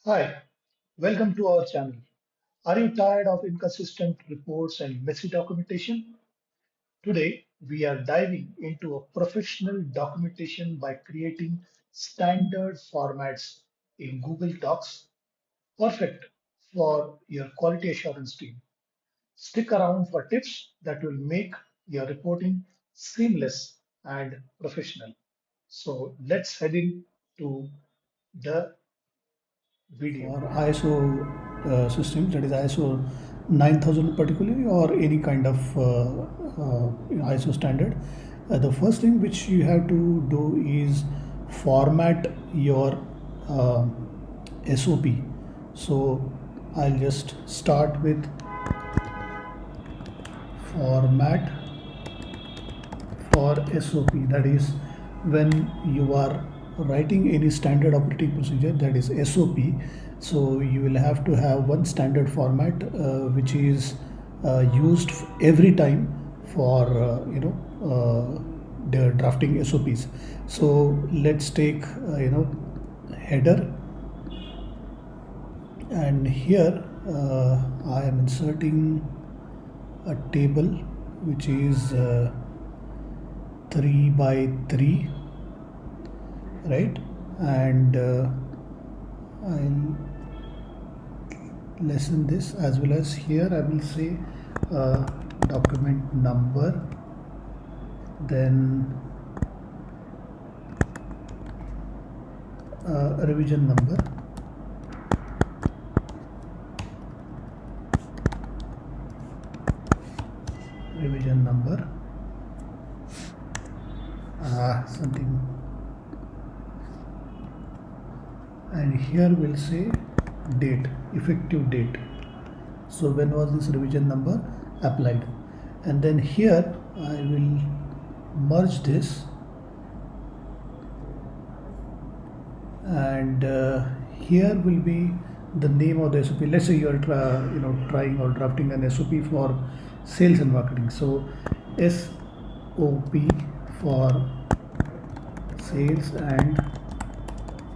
Hi, welcome to our channel. Are you tired of inconsistent reports and messy documentation? Today, we are diving into a professional documentation by creating standard formats in Google Docs, perfect for your quality assurance team. Stick around for tips that will make your reporting seamless and professional. So let's head into the video. For ISO systems, that is ISO 9000 particularly, or any kind of ISO standard, the first thing which you have to do is format your uh, SOP. So I'll just start with format for SOP. That is, when you are writing any standard operating procedure, that is SOP, so you will have to have one standard format which is used every time for the drafting SOPs. So let's take header, and here I am inserting a table which is 3 by 3, right? And I'll lessen this, as well as here I will say document number, then revision number, revision number, something, and here we'll say date, effective date. So when was this revision number applied? And then here I will merge this, and here will be the name of the SOP. Let's say you are trying or drafting an SOP for sales and marketing. So SOP for sales and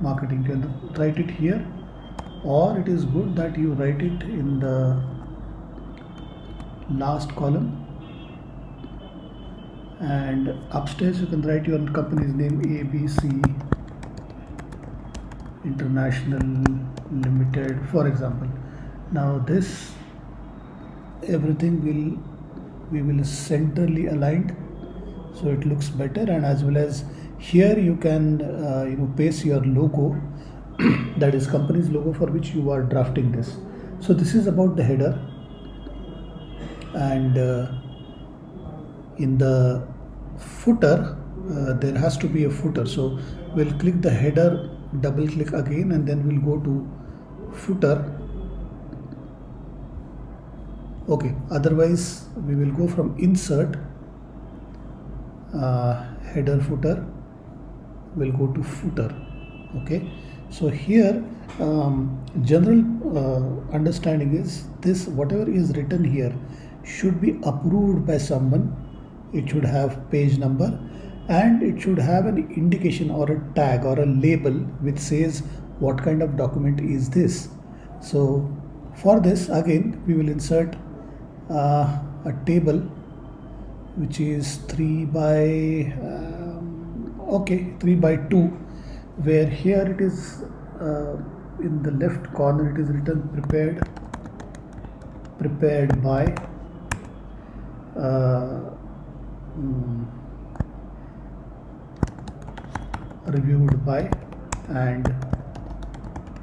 marketing. You can write it here, or it is good that you write it in the last column, and upstairs you can write your company's name, ABC International Limited, for example. Now this everything we will centrally aligned, so it looks better. And as well as here you can paste your logo that is company's logo for which you are drafting this. So this is about the header, and in the footer there has to be a footer. So we'll click the header, double click again, and then we'll go to footer. Okay, otherwise we will go from insert, header footer, we'll go to footer. Okay, so here general understanding is this: whatever is written here should be approved by someone. It should have page number, and it should have an indication or a tag or a label which says what kind of document is this. So for this, again we will insert a table which is 3 by 3 by 2, where here it is in the left corner it is written prepared by reviewed by and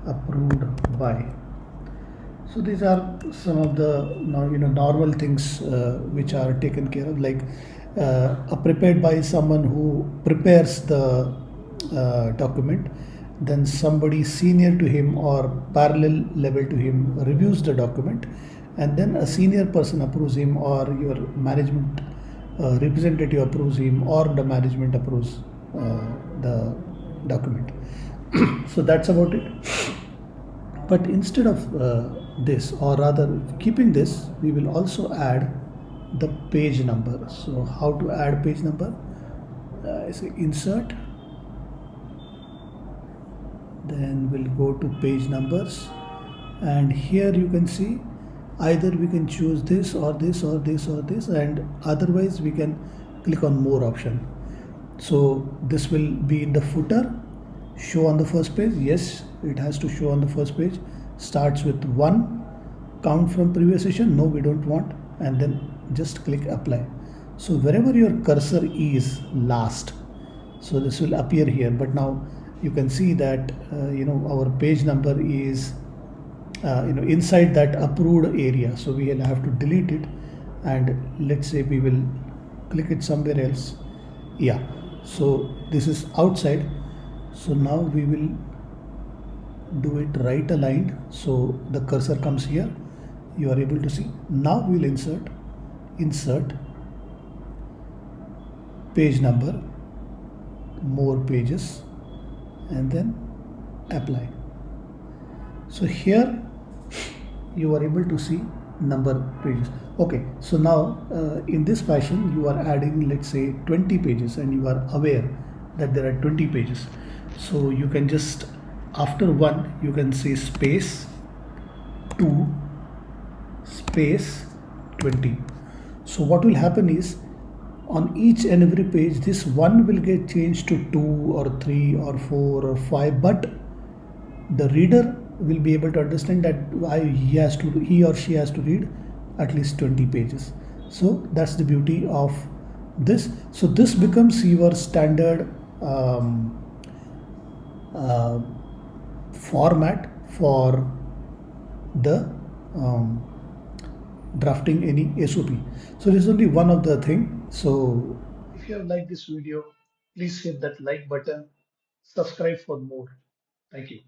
approved by. So these are some of the normal things which are taken care of, like a prepared by someone who prepares the document, then somebody senior to him or parallel level to him reviews the document, and then a senior person approves him, or your management representative approves him, or the management approves the document. So that's about it. But instead of this, or rather keeping this, we will also add the page number. So how to add page number? I say insert, Then we'll go to page numbers, and here you can see either we can choose this or this or this or this, and otherwise we can click on more option. So this will be in the footer. Show on the first page, yes, it has to show on the first page. Starts with 1. Count from previous session, no, we don't want. And then just click apply. So wherever your cursor is last, so this will appear here. But now you can see that our page number is inside that approved area, so we will have to delete it, and let's say we will click it somewhere else. Yeah, so this is outside. So now we will do it right aligned, so the cursor comes here. You are able to see. Now we will insert page number, more pages, and then apply. So here you are able to see number pages. Okay, so now in this fashion you are adding, let's say, 20 pages, and you are aware that there are 20 pages. So you can just, after 1 you can say space 2 space 20. So what will happen is, on each and every page this 1 will get changed to 2 or 3 or 4 or 5, but the reader will be able to understand that he or she has to read at least 20 pages. So that's the beauty of this. So this becomes your standard uh, format for the drafting any SOP. So this is only one of the thing. So If you have liked this video, please hit that like button, subscribe for more. Thank you.